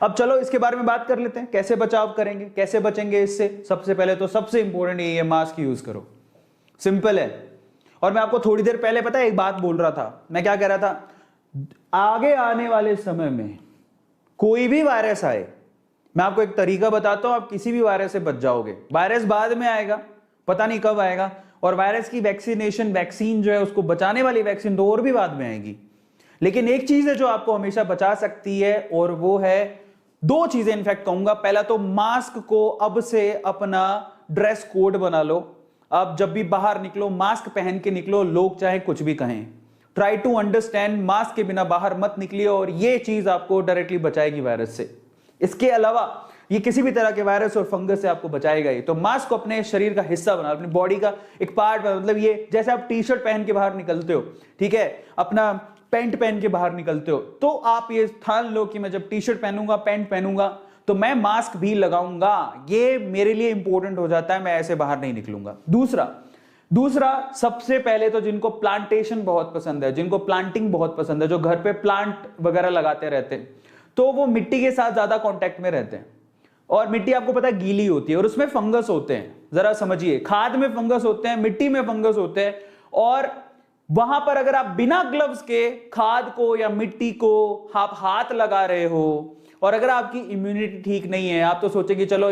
अब चलो इसके बारे में बात कर लेते हैं, कैसे बचाव करेंगे, कैसे बचेंगे इससे। सबसे पहले तो सबसे इंपॉर्टेंट ये मास्क यूज करो, सिंपल है। और मैं आपको थोड़ी देर पहले पता है एक बात बोल रहा था, मैं क्या कह रहा था, आगे आने वाले समय में कोई भी वायरस आए, मैं आपको एक तरीका बताता हूं, आप किसी भी वायरस से बच जाओगे। वायरस बाद में आएगा, पता नहीं कब आएगा, और वायरस की वैक्सीनेशन, वैक्सीन जो है उसको बचाने वाली वैक्सीन तो और भी बाद में आएगी। लेकिन एक चीज है जो आपको हमेशा बचा सकती है, और वो है, दो चीजें इनफैक्ट कहूंगा। पहला तो मास्क को अब से अपना ड्रेस कोड बना लो। अब जब भी बाहर निकलो मास्क पहन के निकलो, लोग चाहे कुछ भी कहें। ट्राई टू अंडरस्टैंड, मास्क के बिना बाहर मत निकलिए, और ये चीज आपको डायरेक्टली बचाएगी वायरस से। इसके अलावा ये किसी भी तरह के वायरस और फंगस से आपको बचाएगा ही। तो मास्क को अपने शरीर का हिस्सा बना, अपनी बॉडी का एक पार्ट, मतलब ये जैसे आप टी शर्ट पहन के बाहर निकलते हो, ठीक है, अपना पैंट पहन के बाहर निकलते हो, तो आप ये ठान लो कि मैं जब टी शर्ट पहनूंगा, पैंट पहनूंगा, तो मैं मास्क भी लगाऊंगा। ये मेरे लिए इंपॉर्टेंट हो जाता है, मैं ऐसे बाहर नहीं निकलूंगा। दूसरा सबसे पहले तो जिनको प्लांटेशन बहुत पसंद है, जिनको प्लांटिंग बहुत पसंद है, जो घर पे प्लांट वगैरह लगाते रहते हैं, तो वो मिट्टी के साथ ज्यादा कांटेक्ट में रहते हैं। और मिट्टी आपको पता है गीली होती है और उसमें फंगस होते हैं। जरा समझिए, खाद में फंगस होते हैं, मिट्टी में फंगस होते हैं, और वहां पर अगर आप बिना ग्लव्स के खाद को या मिट्टी को आप हाथ लगा रहे हो, और अगर आपकी इम्यूनिटी ठीक नहीं है, आप तो सोचेंगे चलो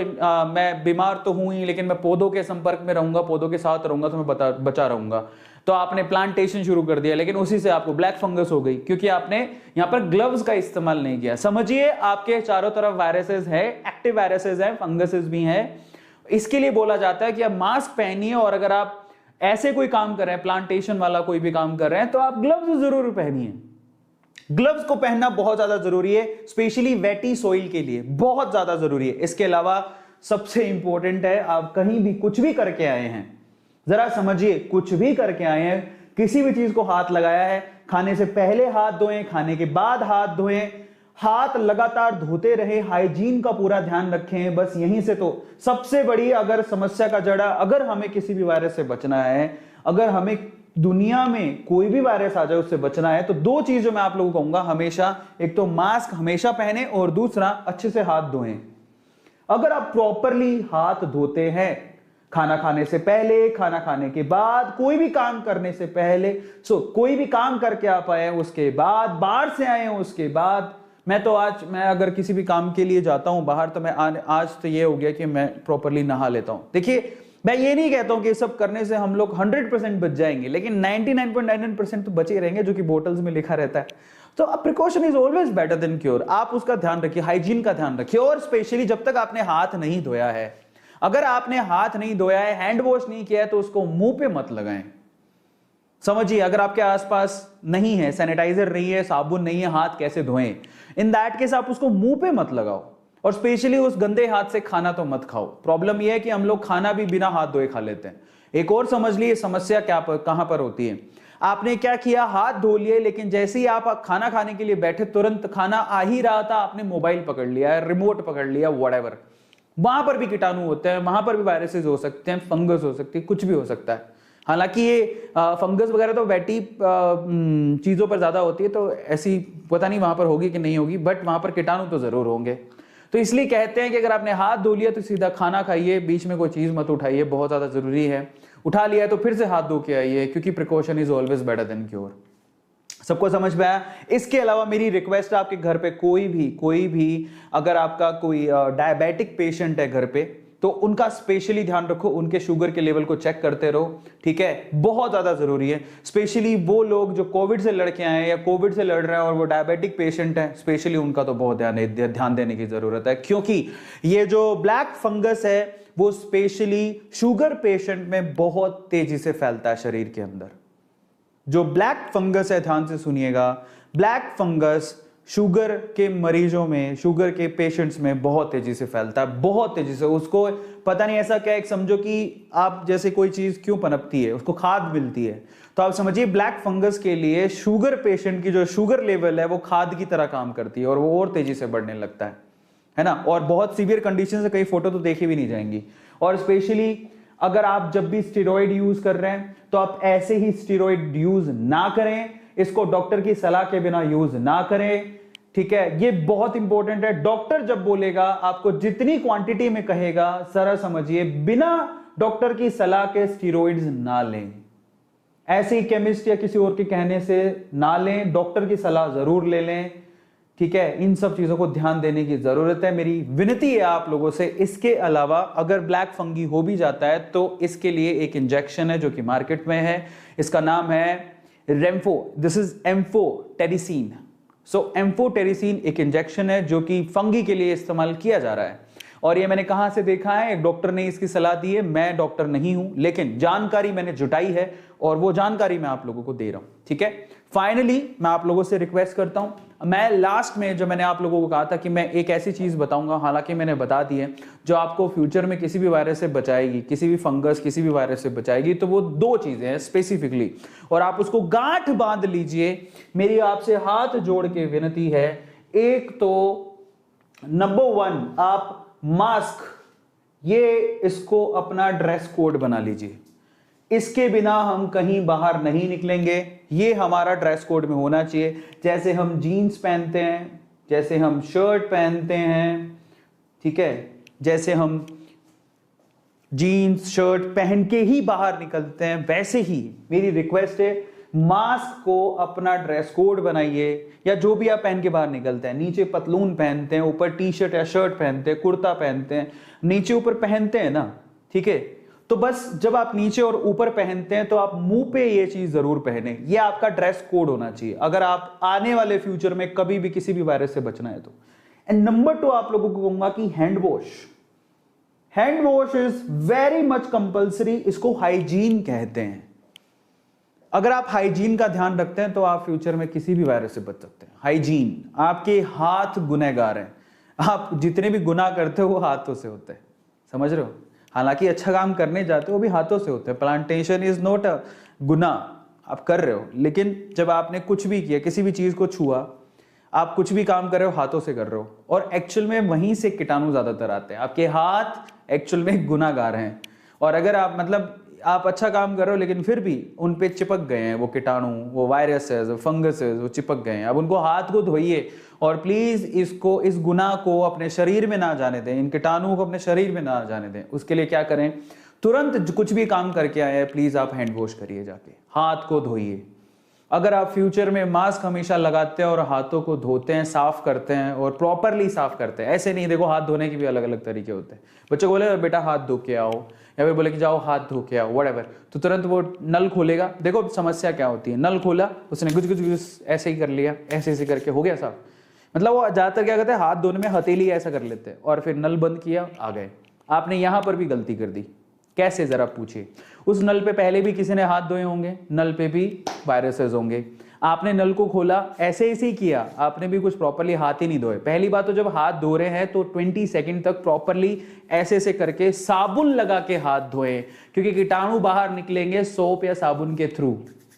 मैं बीमार तो हूं ही, लेकिन मैं पौधों के संपर्क में रहूंगा, पौधों के साथ रहूंगा, तो मैं बचा रहूंगा। तो आपने प्लांटेशन शुरू कर दिया, लेकिन उसी से आपको ब्लैक फंगस हो गई, क्योंकि आपने यहां पर ग्लव्स का इस्तेमाल नहीं किया। समझिए, आपके चारों तरफ वायरसेस है, एक्टिव वायरसेस है, फंगसेस भी हैं। इसके लिए बोला जाता है कि आप मास्क पहनिए, और अगर आप ऐसे कोई काम कर रहे हैं, प्लांटेशन वाला कोई भी काम कर रहे हैं, तो आप ग्लव्स जरूर पहनिए। ग्लव्स को पहनना बहुत ज्यादा जरूरी है, स्पेशली वेटी सॉइल के लिए बहुत ज्यादा जरूरी है। इसके अलावा सबसे इंपॉर्टेंट है, आप कहीं भी कुछ भी करके आए हैं, जरा समझिए, कुछ भी करके आए हैं, किसी भी चीज को हाथ लगाया है, खाने से पहले हाथ धोएं, खाने के बाद हाथ धोएं, हाथ लगातार धोते रहे, हाइजीन का पूरा ध्यान रखें। बस यहीं से तो सबसे बड़ी अगर समस्या का जड़ा, अगर हमें किसी भी वायरस से बचना है, अगर हमें दुनिया में कोई भी वायरस आ जाए उससे बचना है, तो दो चीजों मैं आप लोगों को कहूंगा हमेशा, एक तो मास्क हमेशा पहने, और दूसरा अच्छे से हाथ धोएं। अगर आप प्रॉपरली हाथ धोते हैं, खाना खाने से पहले, खाना खाने के बाद, कोई भी काम करने से पहले, कोई भी काम करके आप आए उसके बाद, बाहर से आए उसके बाद, मैं अगर किसी भी काम के लिए जाता हूं बाहर, तो मैं आज तो ये हो गया कि मैं प्रॉपरली नहा लेता हूं। देखिए, मैं ये नहीं कहता हूं कि सब करने से हम लोग 100% बच जाएंगे, लेकिन 99.99% तो बचे रहेंगे, जो कि बोतल्स में लिखा रहता है। तो precaution is always better than cure. आप उसका ध्यान रखिए, हाइजीन का ध्यान रखिए, और स्पेशली जब तक आपने हाथ नहीं धोया है, अगर आपने हाथ नहीं धोया है, हैंड वॉश नहीं किया है, तो उसको मुंह पे मत लगाएं। समझिए, अगर आपके आसपास नहीं है, सैनिटाइजर नहीं है, साबुन नहीं है, हाथ कैसे धोएं? इन दैट केस आप उसको मुंह पे मत लगाओ, और स्पेशली उस गंदे हाथ से खाना तो मत खाओ। प्रॉब्लम यह है कि हम लोग खाना भी बिना हाथ धोए खा लेते हैं। एक और समझ लिए समस्या कहां पर होती है। आपने क्या किया, हाथ धो लिए, लेकिन जैसे ही आप खाना खाने के लिए बैठे, तुरंत खाना आ ही रहा था, आपने मोबाइल पकड़ लिया, रिमोट पकड़ लिया, व्हाटएवर, वहां पर भी कीटाणु होते हैं, वहां पर भी वायरसेस हो सकते हैं, फंगस हो सकती है, कुछ भी हो सकता है। हालांकि ये फंगस वगैरह तो वैटी चीजों पर ज्यादा होती है, तो ऐसी पता नहीं वहां पर होगी कि नहीं होगी, बट वहां पर कीटाणु तो जरूर होंगे। तो इसलिए कहते हैं कि अगर आपने हाथ धो लिया तो सीधा खाना खाइए, बीच में कोई चीज मत उठाइए, बहुत ज्यादा जरूरी है। उठा लिया है तो फिर से हाथ धो के आइए, क्योंकि precaution is always better than cure. सबको समझ में आया? इसके अलावा मेरी रिक्वेस्ट है, आपके घर पे कोई भी अगर आपका कोई डायबिटिक पेशेंट है घर पे, तो उनका स्पेशली ध्यान रखो, उनके शुगर के लेवल को चेक करते रहो, ठीक है, बहुत ज्यादा जरूरी है। स्पेशली वो लोग जो कोविड से लड़ के आए हैं या कोविड से लड़ रहे हैं और वो डायबिटिक पेशेंट है, स्पेशली उनका तो बहुत ध्यान देने की जरूरत है, क्योंकि ये जो ब्लैक फंगस है वो स्पेशली शुगर पेशेंट में बहुत तेजी से फैलता है शरीर के अंदर। जो ब्लैक फंगस है, ध्यान से सुनिएगा, ब्लैक फंगस शुगर के मरीजों में, शुगर के पेशेंट्स में बहुत तेजी से फैलता है, बहुत तेजी से। उसको पता नहीं ऐसा क्या, एक समझो कि आप जैसे कोई चीज क्यों पनपती है, उसको खाद मिलती है, तो आप समझिए ब्लैक फंगस के लिए शुगर पेशेंट की जो शुगर लेवल है वो खाद की तरह काम करती है, और वो और तेजी से बढ़ने लगता है ना। और बहुत सीवियर कंडीशन से कई फोटो तो देखी भी नहीं जाएंगी। और स्पेशली अगर आप जब भी स्टेरॉइड यूज कर रहे हैं, तो आप ऐसे ही स्टेरॉइड यूज ना करें, इसको डॉक्टर की सलाह के बिना यूज ना करें, ठीक है, ये बहुत इंपॉर्टेंट है। डॉक्टर जब बोलेगा आपको जितनी क्वांटिटी में कहेगा, जरा समझिए, बिना डॉक्टर की सलाह के स्टीरॉइड्स ना लें। ऐसे ही केमिस्ट या किसी और के कहने से ना लें, डॉक्टर की सलाह जरूर ले लें। ठीक है, इन सब चीजों को ध्यान देने की जरूरत है। मेरी विनती है आप लोगों से। इसके अलावा अगर ब्लैक फंगी हो भी जाता है तो इसके लिए एक इंजेक्शन है जो कि मार्केट में है, इसका नाम है रेम्फो। This is amphotericin. So amphotericin एक इंजेक्शन है जो कि फंगी के लिए इस्तेमाल किया जा रहा है। और ये मैंने कहां से देखा है? एक डॉक्टर ने इसकी सलाह दी है। मैं डॉक्टर नहीं हूं, लेकिन जानकारी मैंने जुटाई है और वो जानकारी मैं आप लोगों को दे रहा हूं। ठीक है, फाइनली मैं आप लोगों से रिक्वेस्ट करता हूं, मैं लास्ट में जो मैंने आप लोगों को कहा था कि मैं एक ऐसी चीज बताऊंगा, हालांकि मैंने बता दी है, जो आपको फ्यूचर में किसी भी वायरस से बचाएगी, किसी भी फंगस, किसी भी वायरस से बचाएगी। तो वो दो चीजें हैं स्पेसिफिकली, और आप उसको गांठ बांध लीजिए। मेरी आपसे हाथ जोड़ के विनती है, एक तो नंबर 1 आप मास्क, ये इसको अपना ड्रेस कोड बना लीजिए। इसके बिना हम कहीं बाहर नहीं निकलेंगे, ये हमारा ड्रेस कोड में होना चाहिए। जैसे हम जीन्स पहनते हैं, जैसे हम शर्ट पहनते हैं, ठीक है, जैसे हम जीन्स शर्ट पहन के ही बाहर निकलते हैं, वैसे ही मेरी रिक्वेस्ट है, मास्क को अपना ड्रेस कोड बनाइए। या जो भी आप पहन के बाहर निकलते हैं, नीचे पतलून पहनते हैं, ऊपर टी शर्ट या शर्ट पहनते हैं, कुर्ता पहनते हैं, नीचे ऊपर पहनते हैं ना, ठीक है, तो बस जब आप नीचे और ऊपर पहनते हैं तो आप मुंह पे ये चीज जरूर पहने। ये आपका ड्रेस कोड होना चाहिए अगर आप आने वाले फ्यूचर में कभी भी किसी भी वायरस से बचना है तो। एंड नंबर 2 आप लोगों को कहूंगा कि hand wash is very much compulsory. इसको हाइजीन कहते हैं। अगर आप हाइजीन का ध्यान रखते हैं तो आप फ्यूचर में किसी भी वायरस से बच सकते हैं। हाइजीन, आपके हाथ गुनहगार हैं। आप जितने भी गुनाह करते हो वो हाथों से होते हैं, समझ रहे हो? हालांकि अच्छा काम करने जाते हो वो भी हाथों से होते हैं। प्लांटेशन इज नॉट अ गुनाह, आप कर रहे हो, लेकिन जब आपने कुछ भी किया, किसी भी चीज को छुआ, आप कुछ भी काम कर रहे हो हाथों से कर रहे हो, और एक्चुअल में वहीं से कीटाणु ज्यादातर आते हैं। आपके हाथ एक्चुअल में गुनाहगार हैं। और अगर आप मतलब आप अच्छा काम कर रहे हो लेकिन फिर भी उन पे चिपक गए हैं वो कीटाणु, वो वायरसेस, वो फंगसेस, वो चिपक गए हैं, अब उनको हाथ को धोइए और प्लीज इसको, इस गुनाह को अपने शरीर में ना जाने दें, इन कीटाणुओं को अपने शरीर में ना जाने दें। उसके लिए क्या करें? तुरंत कुछ भी काम करके आए प्लीज आप हैंड वॉश करिए, जाके हाथ को धोइए। अगर आप फ्यूचर में मास्क हमेशा लगाते हैं और हाथों को धोते हैं, साफ करते हैं और प्रॉपरली साफ करते हैं, ऐसे नहीं, देखो हाथ धोने के भी अलग अलग तरीके होते हैं। बच्चों को बोले बेटा हाथ धो के आओ, या फिर बोले कि जाओ हाथ धो के आओ, व्हाटएवर, तो तुरंत वो नल खोलेगा। देखो समस्या क्या होती है, नल खोला, उसने गुज गुज गुज ऐसे ही कर लिया, ऐसे ऐसे करके हो गया साफ। मतलब वो ज्यादातर क्या करते हैं, हाथ धोने में हथेली ऐसा कर लेते हैं और फिर नल बंद किया, आ गए। आपने यहां पर भी गलती कर दी। कैसे, जरा पूछिए। उस नल पे पहले भी किसी ने हाथ धोए होंगे, नल पे भी वायरसेस होंगे। आपने नल को खोला, ऐसे ही किया, आपने भी कुछ प्रॉपरली हाथ ही नहीं धोए। पहली बात तो जब हाथ धो रहे हैं तो 20 सेकंड तक प्रॉपरली ऐसे ऐसे करके साबुन लगा के हाथ धोएं, क्योंकि कीटाणु बाहर निकलेंगे सोप या साबुन के थ्रू।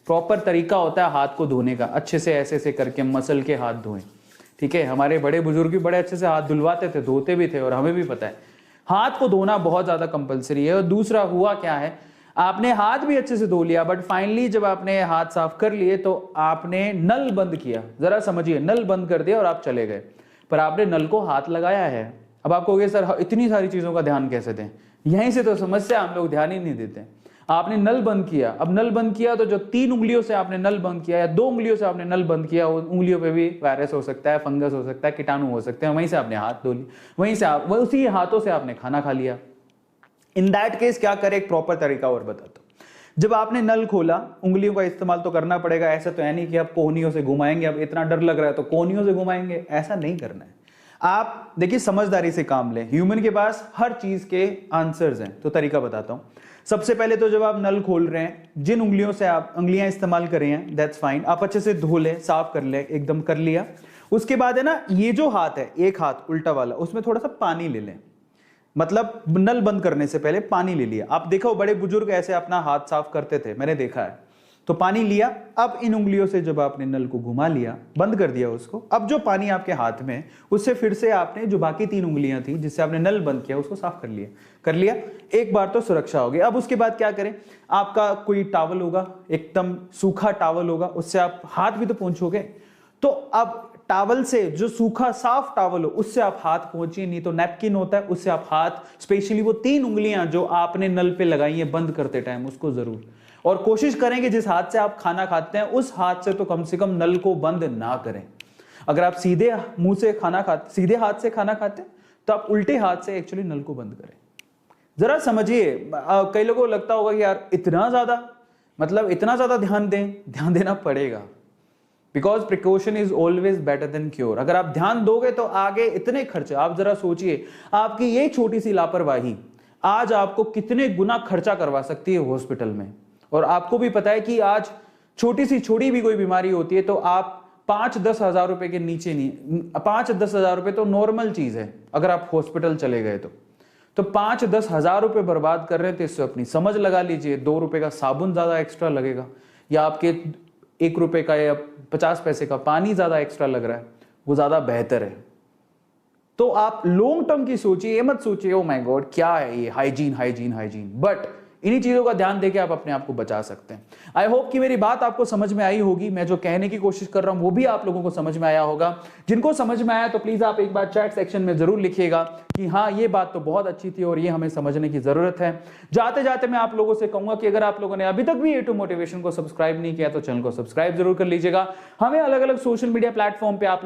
प्रॉपर तरीका होता है हाथ को धोने का, अच्छे से ऐसे ऐसे करके मसल के हाथ धोएं। ठीक है, हमारे बड़े बुजुर्ग भी बड़े अच्छे से हाथ धुलवाते थे, धोते भी थे, और हमें भी पता है हाथ को धोना बहुत ज्यादा कंपलसरी है। और दूसरा हुआ क्या है, आपने हाथ भी अच्छे से धो लिया, बट फाइनली जब आपने हाथ साफ कर लिए तो आपने नल बंद किया। जरा समझिए, नल बंद कर दिया और आप चले गए, पर आपने नल को हाथ लगाया है। अब आप कहोगे सर इतनी सारी चीजों का ध्यान कैसे दें? यहीं से तो समस्या, हम लोग ध्यान ही नहीं देते। आपने नल बंद किया, अब नल बंद किया तो जो 3 उंगलियों से आपने नल बंद किया या 2 उंगलियों से आपने नल बंद किया, उन उंगलियों पे भी वायरस हो सकता है, फंगस हो सकता है, कीटाणु हो सकते हैं। वहीं से आपने हाथ धो लिए, वहीं से आप उसी हाथों से आपने खाना खा लिया। इन दैट केस क्या करें, एक प्रॉपर तरीका और बताता हूं। जब आपने नल खोला, उंगलियों का इस्तेमाल तो करना पड़ेगा। ऐसा तो है नहीं कि आप कोहनियों से घुमाएंगे, अब इतना डर लग रहा है तो कोहनियों से घुमाएंगे, ऐसा नहीं करना है। आप देखिए समझदारी से काम लें। ह्यूमन के पास हर चीज के आंसर्स हैं, तो तरीका बताता हूं। सबसे पहले तो जब आप नल खोल रहे हैं, जिन उंगलियों से आप उंगलियां इस्तेमाल कर रहे हैं, दैट्स फाइन, आप अच्छे से धो लें, साफ कर लें, एकदम कर लिया। उसके बाद है ना, ये जो हाथ है, एक हाथ उल्टा वाला, उसमें थोड़ा सा पानी ले लें। मतलब नल बंद करने से पहले पानी ले लिया। आप देखो बड़े बुजुर्ग ऐसे अपना हाथ साफ करते थे, मैंने देखा है। तो पानी लिया, अब इन उंगलियों से जब आपने नल को घुमा लिया, बंद कर दिया उसको, अब जो पानी आपके हाथ में, उससे फिर से आपने जो बाकी 3 उंगलियां थी जिससे आपने नल बंद किया, उसको साफ कर लिया। एक बार तो सुरक्षा होगी। अब उसके बाद क्या करें, आपका कोई टॉवल होगा, एकदम सूखा टॉवल होगा, उससे आप हाथ भी तो पोंछोगे। तो अब टॉवल से, जो सूखा साफ टॉवल हो उससे आप हाथ पोंछिए, नहीं तो नैपकिन होता है उससे आप हाथ, स्पेशली वो 3 उंगलियां जो आपने नल पे लगाई है बंद करते टाइम, उसको जरूर, और कोशिश करें कि जिस हाथ से आप खाना खाते हैं उस हाथ से तो कम से कम नल को बंद ना करें। अगर आप सीधे मुंह से खाना खाते, सीधे हाथ से खाना खाते हैं तो आप उल्टे हाथ से एक्चुअली नल को बंद करें। जरा समझिए, कई लोगों को लगता होगा कि यार इतना ज्यादा, मतलब इतना ज्यादा ध्यान देना पड़ेगा, because precaution is always better than cure. अगर आप ध्यान दोगे तो आगे इतने खर्चे, आप जरा सोचिए आपकी ये छोटी सी लापरवाही आज आपको कितने गुना खर्चा करवा सकती है हॉस्पिटल में। और आपको भी पता है कि आज छोटी भी कोई बीमारी होती है तो आप 5-10 हजार रुपए के नीचे नहीं, 5-10 हजार रुपए तो नॉर्मल चीज है अगर आप हॉस्पिटल चले गए तो 5-10 हजार रुपए बर्बाद कर रहे थे, इससे अपनी समझ लगा लीजिए 2 रुपए का साबुन ज्यादा एक्स्ट्रा लगेगा, या आपके 1 रुपए का या 50 पैसे का पानी ज्यादा एक्स्ट्रा लग रहा है, वो ज्यादा बेहतर है। तो आप लॉन्ग टर्म की सोचिए, ये मत सोचिए ओ माय गॉड क्या है ये हाइजीन, बट इन्हीं चीजों का ध्यान देके आप अपने आप को बचा सकते हैं। आई होप कि मेरी बात आपको समझ में आई होगी, मैं जो कहने की कोशिश कर रहा हूं वो भी आप लोगों को समझ में आया होगा। जिनको समझ में आया तो प्लीज आप एक बार चैट सेक्शन में जरूर लिखिएगा कि हाँ ये बात तो बहुत अच्छी थी और ये हमें समझने की जरूरत है। जाते जाते मैं आप लोगों से कहूंगा कि अगर आप लोगों ने अभी तक भी A2 मोटिवेशन को सब्सक्राइब नहीं किया तो चैनल को सब्सक्राइब जरूर कर लीजिएगा। हमें अलग अलग सोशल मीडिया प्लेटफॉर्म पे आप